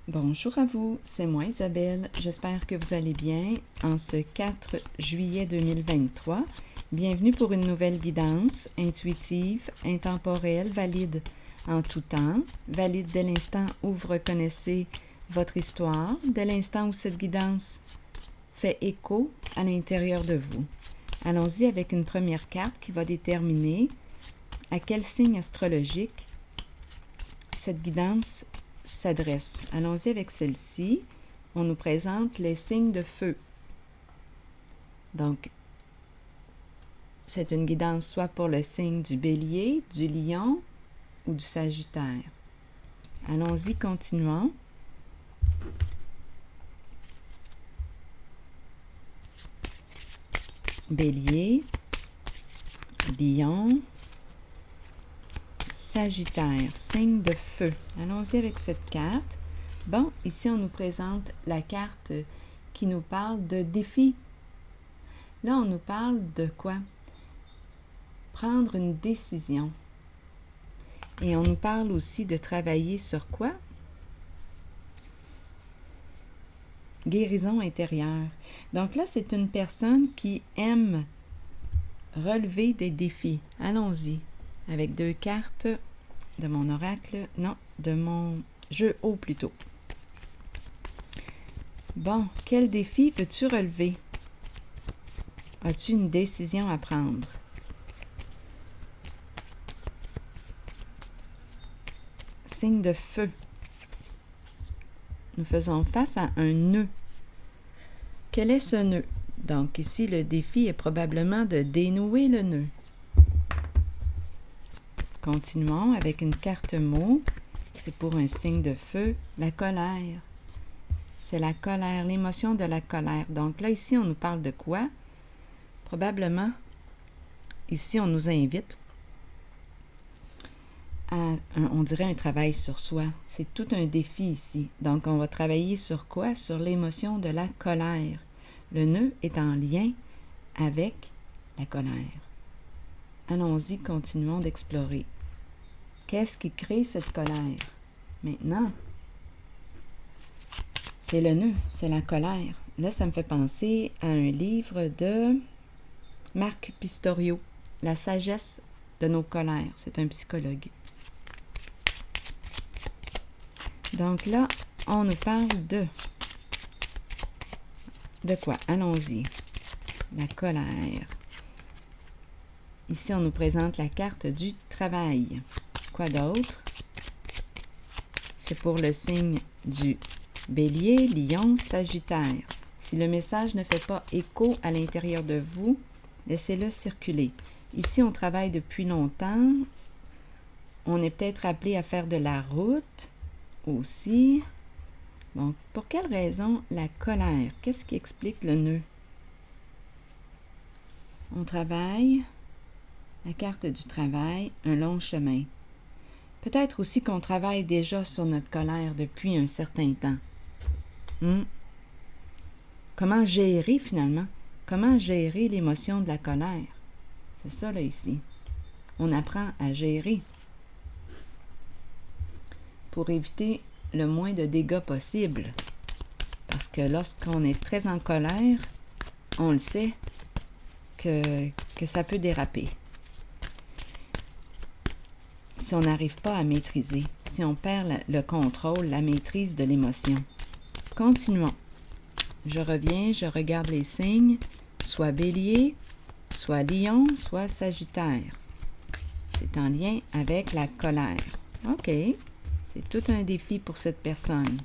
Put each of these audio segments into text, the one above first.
Bonjour à vous, c'est moi Isabelle. J'espère que vous allez bien en ce 4 juillet 2023. Bienvenue pour une nouvelle guidance intuitive, intemporelle, valide en tout temps, valide dès l'instant où vous reconnaissez votre histoire, dès l'instant où cette guidance fait écho à l'intérieur de vous. Allons-y avec une première carte qui va déterminer à quel signe astrologique cette guidance s'adresse. Allons-y avec celle-ci. On nous présente les signes de feu. Donc, c'est une guidance soit pour le signe du Bélier, du Lion ou du Sagittaire. Allons-y, continuons. Bélier, Lion, Sagittaire, signe de feu. Allons-y avec cette carte. Bon, ici, on nous présente la carte qui nous parle de défi. Là, on nous parle de quoi? Prendre une décision. Et on nous parle aussi de travailler sur quoi? Guérison intérieure. Donc là, c'est une personne qui aime relever des défis. Allons-y. Avec deux cartes de mon oracle, non, de mon jeu haut plutôt. Bon, quel défi veux-tu relever? As-tu une décision à prendre? Signe de feu. Nous faisons face à un nœud. Quel est ce nœud? Donc ici, le défi est probablement de dénouer le nœud. Continuons avec une carte mot. C'est pour un signe de feu, la colère. C'est la colère, l'émotion de la colère. Donc là, ici, on nous parle de quoi? Probablement, ici, on nous invite à, on dirait, un travail sur soi. C'est tout un défi ici. Donc, on va travailler sur quoi? Sur l'émotion de la colère. Le nœud est en lien avec la colère. Allons-y, continuons d'explorer. Qu'est-ce qui crée cette colère? Maintenant, c'est le nœud, c'est la colère. Là, ça me fait penser à un livre de Marc Pistorio, La sagesse de nos colères. C'est un psychologue. Donc là, on nous parle de quoi? Allons-y. La colère. Ici, on nous présente la carte du travail. Quoi d'autre? C'est pour le signe du Bélier, Lion, Sagittaire. Si le message ne fait pas écho à l'intérieur de vous, laissez-le circuler. Ici, on travaille depuis longtemps. On est peut-être appelé à faire de la route aussi. Bon, pour quelle raison la colère? Qu'est-ce qui explique le nœud? On travaille, la carte du travail, un long chemin. Peut-être aussi qu'on travaille déjà sur notre colère depuis un certain temps. Comment gérer finalement? Comment gérer l'émotion de la colère? C'est ça là ici. On apprend à gérer pour éviter le moins de dégâts possible. Parce que lorsqu'on est très en colère, on le sait que ça peut déraper. Si on n'arrive pas à maîtriser, si on perd le contrôle, la maîtrise de l'émotion. Continuons. Je reviens, je regarde les signes, soit Bélier, soit Lion, soit Sagittaire. C'est en lien avec la colère. OK, c'est tout un défi pour cette personne.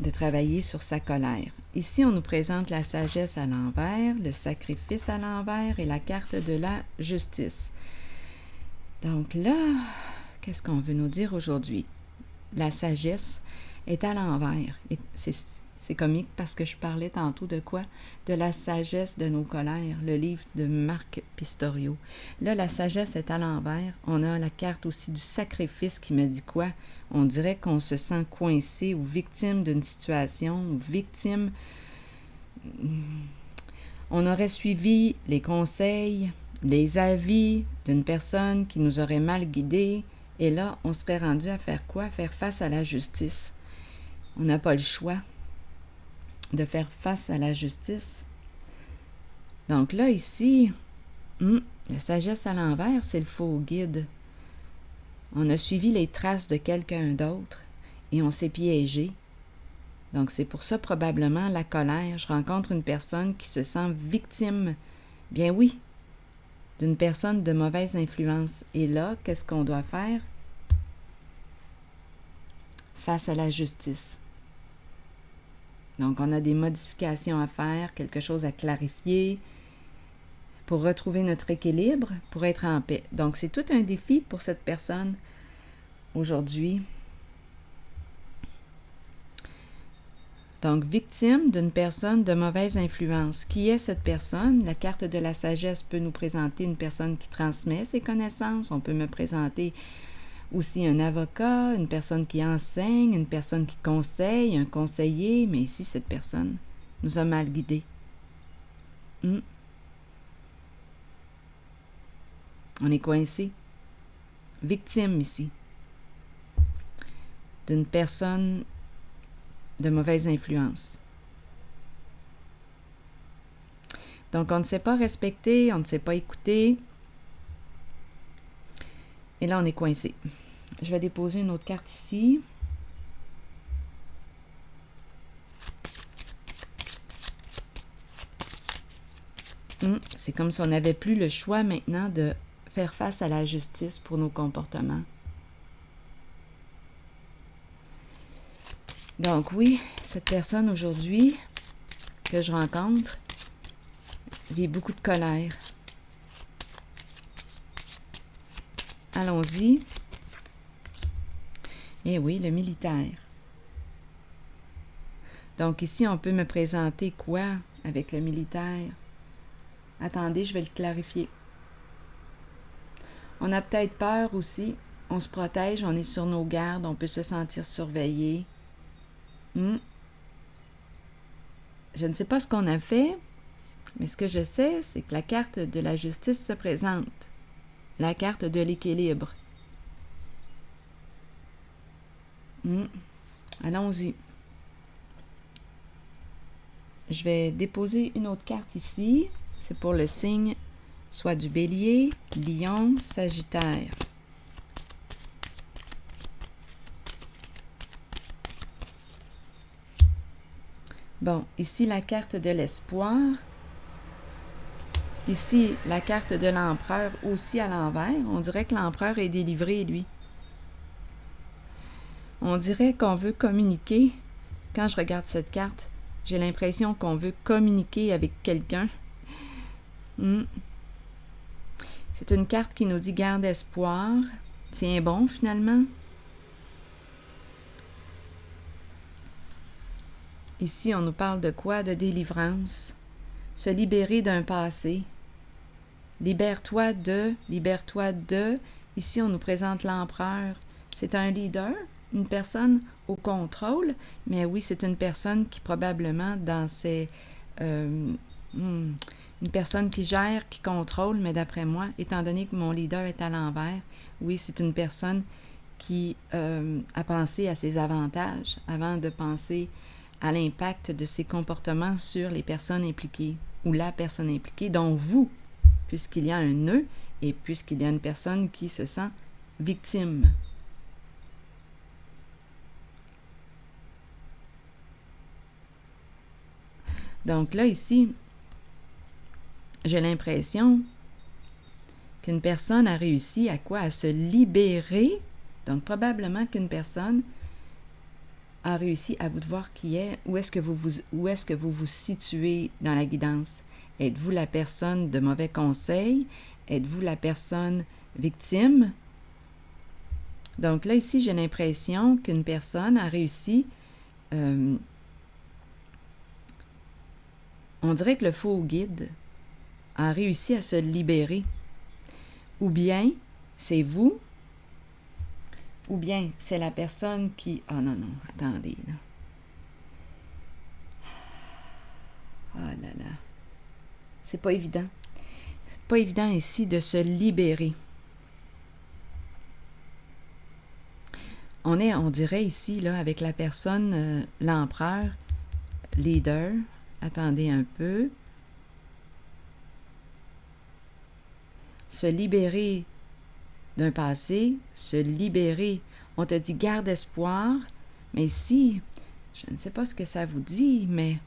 De travailler sur sa colère. Ici, on nous présente la sagesse à l'envers, le sacrifice à l'envers et la carte de la justice. Donc là, qu'est-ce qu'on veut nous dire aujourd'hui? La sagesse est à l'envers. C'est comique parce que je parlais tantôt de quoi? De la sagesse de nos colères, le livre de Marc Pistorio. Là, la sagesse est à l'envers. On a la carte aussi du sacrifice qui me dit quoi? On dirait qu'on se sent coincé ou victime d'une situation, ou victime. On aurait suivi les conseils, les avis d'une personne qui nous aurait mal guidés, Et là, on serait rendu à faire quoi? Faire face à la justice. On n'a pas le choix de faire face à la justice. Donc là, ici, la sagesse à l'envers, c'est le faux guide. On a suivi les traces de quelqu'un d'autre et on s'est piégé. Donc c'est pour ça probablement la colère. Je rencontre une personne qui se sent victime. Bien oui, d'une personne de mauvaise influence. Et là, qu'est-ce qu'on doit faire? Face à la justice. Donc, on a des modifications à faire, quelque chose à clarifier pour retrouver notre équilibre, pour être en paix. Donc, c'est tout un défi pour cette personne aujourd'hui. Donc, victime d'une personne de mauvaise influence. Qui est cette personne? La carte de la sagesse peut nous présenter une personne qui transmet ses connaissances. On peut me présenter aussi un avocat, une personne qui enseigne, une personne qui conseille, un conseiller. Mais ici, cette personne nous a mal guidés. On est coincé. Victime ici d'une personne de mauvaise influence. Donc, on ne sait pas respecter, on ne sait pas écouter. Et là, on est coincé. Je vais déposer une autre carte ici. C'est comme si on n'avait plus le choix maintenant de faire face à la justice pour nos comportements. Donc oui, cette personne aujourd'hui que je rencontre vit beaucoup de colère. Allons-y. Eh oui, le militaire. Donc ici, on peut me présenter quoi avec le militaire? Attendez, je vais le clarifier. On a peut-être peur aussi. On se protège, on est sur nos gardes, on peut se sentir surveillé. Je ne sais pas ce qu'on a fait, mais ce que je sais, c'est que la carte de la justice se présente. La carte de l'équilibre. Allons-y. Je vais déposer une autre carte ici. C'est pour le signe soit du Bélier, Lion, Sagittaire. Bon, ici la carte de l'espoir. Ici, la carte de l'empereur aussi à l'envers. On dirait que l'empereur est délivré, lui. On dirait qu'on veut communiquer. Quand je regarde cette carte, j'ai l'impression qu'on veut communiquer avec quelqu'un. C'est une carte qui nous dit « garde espoir ». Tiens bon, finalement. Ici, on nous parle de quoi? De délivrance. Se libérer d'un passé. Libère-toi de. Ici, on nous présente l'empereur. C'est un leader, une personne au contrôle, mais oui, c'est une personne qui probablement dans ses... une personne qui gère, qui contrôle, mais d'après moi, étant donné que mon leader est à l'envers, oui, c'est une personne qui a pensé à ses avantages avant de penser à l'impact de ses comportements sur les personnes impliquées ou la personne impliquée, dont vous, puisqu'il y a un nœud et puisqu'il y a une personne qui se sent victime. Donc là, ici, j'ai l'impression qu'une personne a réussi à quoi? À se libérer. Donc, probablement qu'une personne a réussi à vous voir qui est. Où est-ce que vous vous situez dans la guidance? Êtes-vous la personne de mauvais conseils? Êtes-vous la personne victime? Donc là, ici, j'ai l'impression qu'une personne a réussi... on dirait que le faux guide a réussi à se libérer. Ou bien, c'est vous, ou bien c'est la personne qui... Ah non, attendez, là. Ah là là. C'est pas évident. C'est pas évident ici de se libérer. on dirait ici, là, avec la personne, l'empereur, leader. Attendez un peu. Se libérer d'un passé, se libérer. On te dit garde espoir, mais ici, je ne sais pas ce que ça vous dit, mais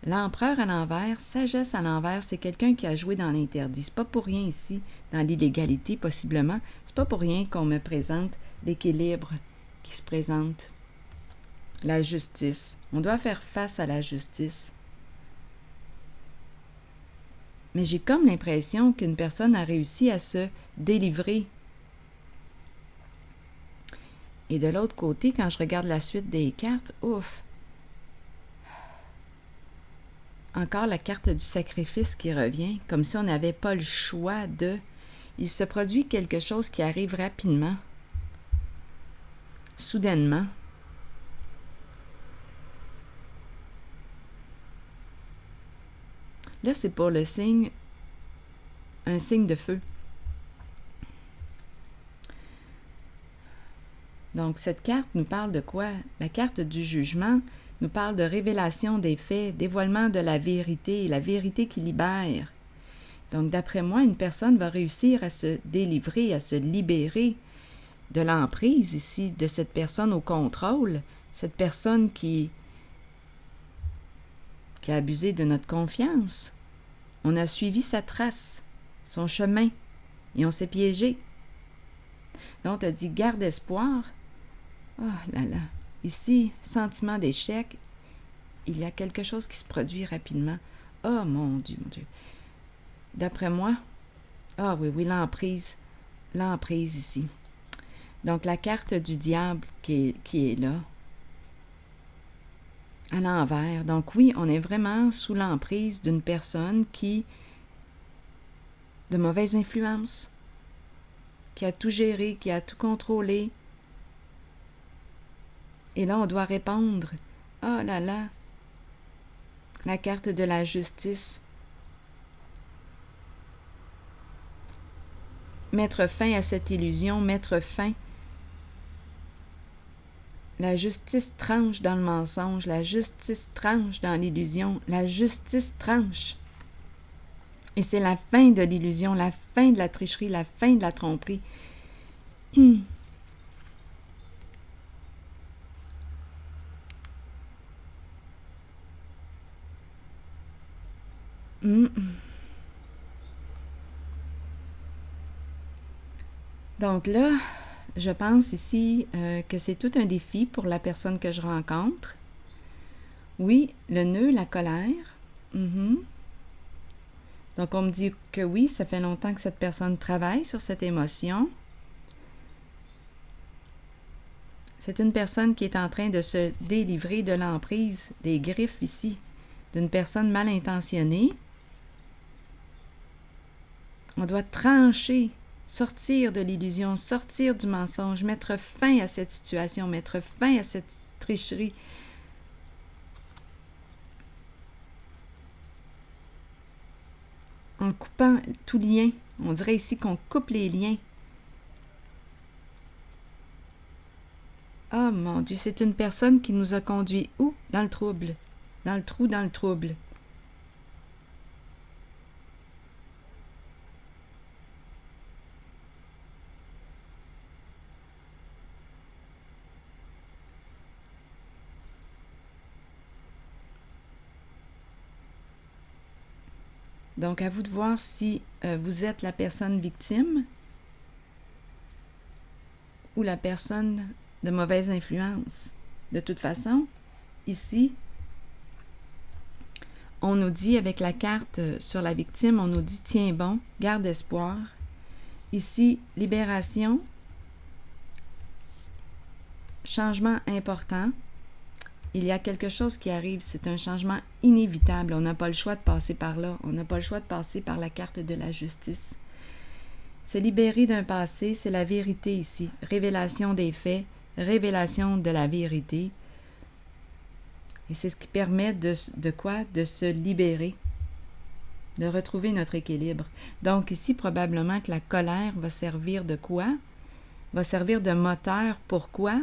l'empereur à l'envers, sagesse à l'envers, c'est quelqu'un qui a joué dans l'interdit. C'est pas pour rien ici, dans l'illégalité possiblement, c'est pas pour rien qu'on me présente l'équilibre qui se présente. La justice. On doit faire face à la justice. Mais j'ai comme l'impression qu'une personne a réussi à se délivrer. Et de l'autre côté, quand je regarde la suite des cartes, ouf! Encore la carte du sacrifice qui revient, comme si on n'avait pas le choix de... Il se produit quelque chose qui arrive rapidement, soudainement. Là, c'est pour le signe, un signe de feu. Donc, cette carte nous parle de quoi? La carte du jugement nous parle de révélation des faits, dévoilement de la vérité qui libère. Donc, d'après moi, une personne va réussir à se délivrer, à se libérer de l'emprise ici, de cette personne au contrôle, cette personne qui a abusé de notre confiance. On a suivi sa trace, son chemin, et on s'est piégé. Là, on te dit, garde espoir. Oh là là. Ici, sentiment d'échec. Il y a quelque chose qui se produit rapidement. Oh mon Dieu, mon Dieu. D'après moi, ah oui, l'emprise ici. Donc, la carte du diable qui est là, à l'envers. Donc oui, on est vraiment sous l'emprise d'une personne de mauvaise influence, qui a tout géré, qui a tout contrôlé. Et là, on doit répondre. Oh là là! La carte de la justice. Mettre fin à cette illusion, mettre fin. La justice tranche dans le mensonge, la justice tranche dans l'illusion, la justice tranche. Et c'est la fin de l'illusion, la fin de la tricherie, la fin de la tromperie. Donc là, je pense ici que c'est tout un défi pour la personne que je rencontre. Oui, le nœud, la colère. Donc, on me dit que oui, ça fait longtemps que cette personne travaille sur cette émotion. C'est une personne qui est en train de se délivrer de l'emprise, des griffes ici, d'une personne mal intentionnée. On doit trancher, sortir de l'illusion, sortir du mensonge, mettre fin à cette situation, mettre fin à cette tricherie. En coupant tout lien. On dirait ici qu'on coupe les liens. Oh mon Dieu, c'est une personne qui nous a conduits où? Dans le trouble. Dans le trou, dans le trouble. Donc, à vous de voir si vous êtes la personne victime ou la personne de mauvaise influence. De toute façon, ici, on nous dit avec la carte sur la victime, on nous dit « Tiens bon, garde espoir ». Ici, libération, changement important. Il y a quelque chose qui arrive, c'est un changement inévitable. On n'a pas le choix de passer par là. On n'a pas le choix de passer par la carte de la justice. Se libérer d'un passé, c'est la vérité ici. Révélation des faits, révélation de la vérité. Et c'est ce qui permet de quoi? De se libérer, de retrouver notre équilibre. Donc ici, probablement que la colère va servir de quoi? va servir de moteur. Pourquoi?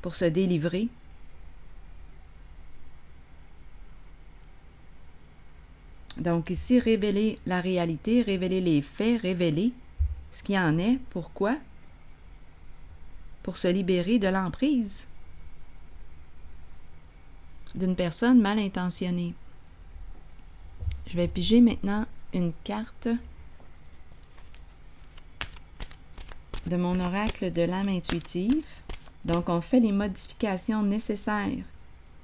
Pour se délivrer. Donc ici, révéler la réalité, révéler les faits, révéler ce qu'il y en est. Pourquoi? Pour se libérer de l'emprise d'une personne mal intentionnée. Je vais piger maintenant une carte de mon oracle de l'âme intuitive. Donc, on fait les modifications nécessaires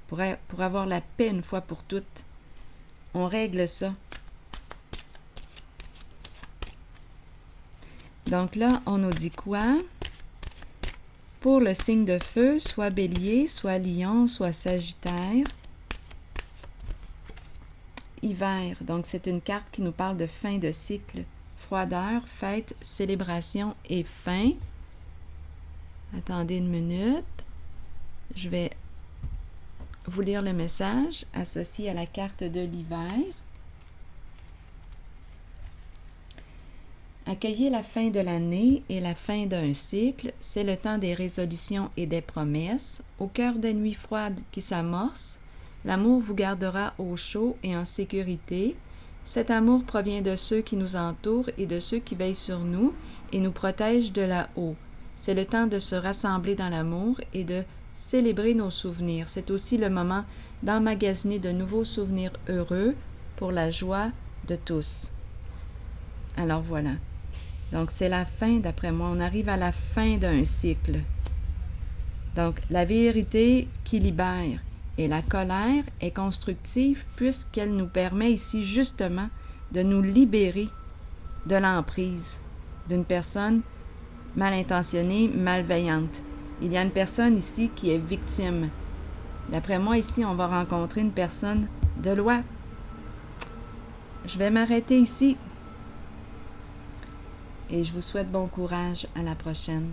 pour avoir la paix une fois pour toutes. On règle ça. Donc là, on nous dit quoi? Pour le signe de feu, soit Bélier, soit Lion, soit Sagittaire. Hiver, donc c'est une carte qui nous parle de fin de cycle. Froideur, fête, célébration et fin. Attendez une minute. Je vais vous lire le message associé à la carte de l'hiver. Accueillez la fin de l'année et la fin d'un cycle. C'est le temps des résolutions et des promesses. Au cœur des nuits froides qui s'amorcent, l'amour vous gardera au chaud et en sécurité. Cet amour provient de ceux qui nous entourent et de ceux qui veillent sur nous et nous protègent de là-haut. C'est le temps de se rassembler dans l'amour et de célébrer nos souvenirs. C'est aussi le moment d'emmagasiner de nouveaux souvenirs heureux pour la joie de tous. Alors voilà. Donc c'est la fin, d'après moi. On arrive à la fin d'un cycle. Donc la vérité qui libère. Et la colère est constructive puisqu'elle nous permet ici justement de nous libérer de l'emprise d'une personne mal intentionnée, malveillante. Il y a une personne ici qui est victime. D'après moi, ici, on va rencontrer une personne de loi. Je vais m'arrêter ici et je vous souhaite bon courage. À la prochaine.